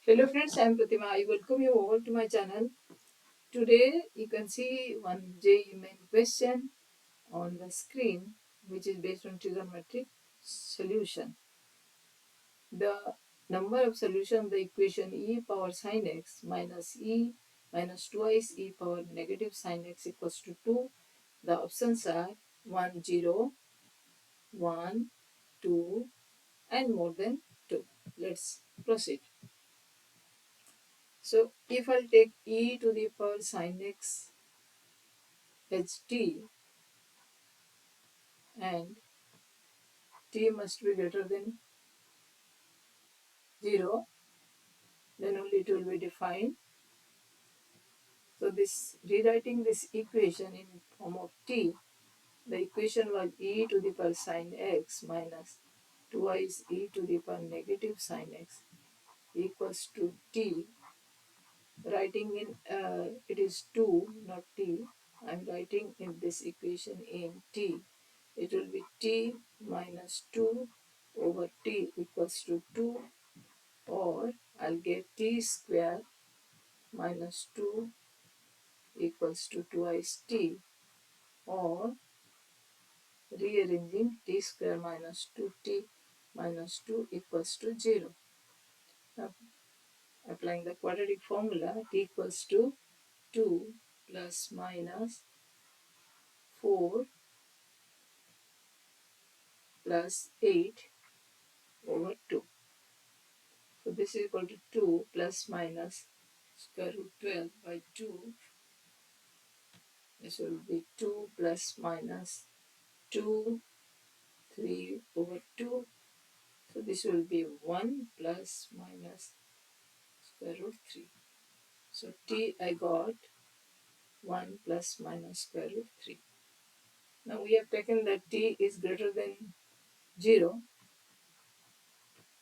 Hello friends, I am Pratima. I welcome you all to my channel. Today you can see one JEE main question on the screen which is based on trigonometric solution. The number of solution of the equation e power sin x minus e minus twice e power negative sin x equals to 2. The options are 1, 0, 1, 2 and more than 2. Let's proceed. So if I'll take e to the power sin x as t and t must be greater than 0, then only it will be defined. So this rewriting this equation in form of t, the equation was e to the power sin x minus twice e to the power negative sin x equals to t. Writing in it is 2 not t. I am writing in this equation in t. It will be t minus 2 over t equals to 2, or I'll get t square minus 2 equals to twice t, or rearranging t square minus 2t minus 2 equals to 0. Now applying the quadratic formula, t equals to 2 plus minus 4 plus 8 over 2. So this is equal to 2 plus minus square root 12 by 2. This will be 2 plus minus 2, 3 over 2. So this will be 1 plus minus square root 3. So t I got 1 plus minus square root 3. Now we have taken that t is greater than 0.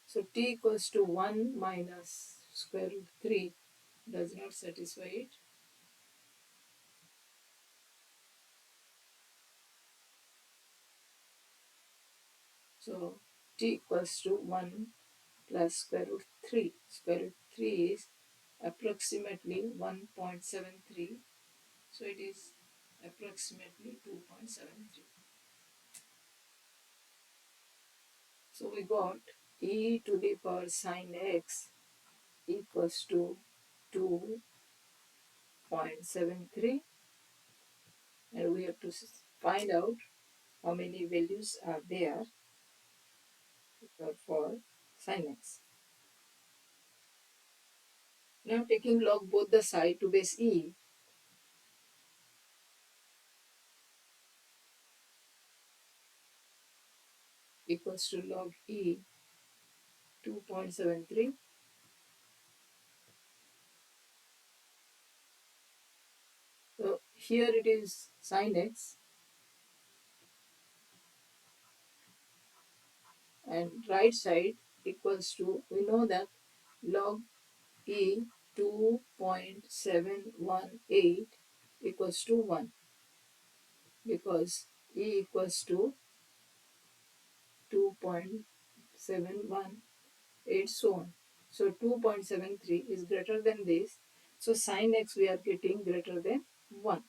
So t equals to 1 minus square root 3 does not satisfy it. So t equals to 1 plus square root 3. Square root 3 is approximately 1.73. So it is approximately 2.73. So we got e to the power sin x equals to 2.73, and we have to find out how many values are there for sin x. Now taking log both the side to base e, equals to log e 2.73. So here it is sin x, and right side equals to, we know that log e 2.718 equals to 1, because e equals to 2.718, so on. So 2.73 is greater than this. So sin x we are getting greater than 1.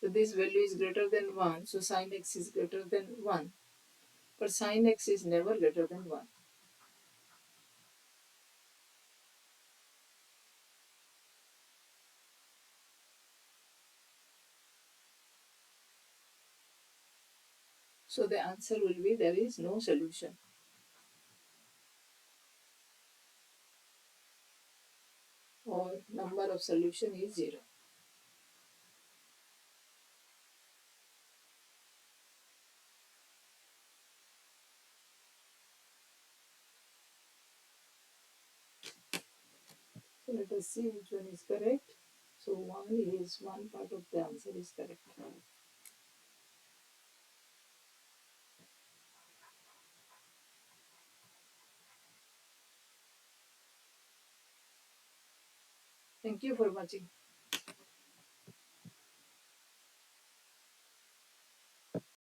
So this value is greater than 1. So sin x is greater than 1. But sin x is never greater than 1. So the answer will be there is no solution, or number of solution is 0. So let us see which one is correct. So one part of the answer is correct. Thank you for watching.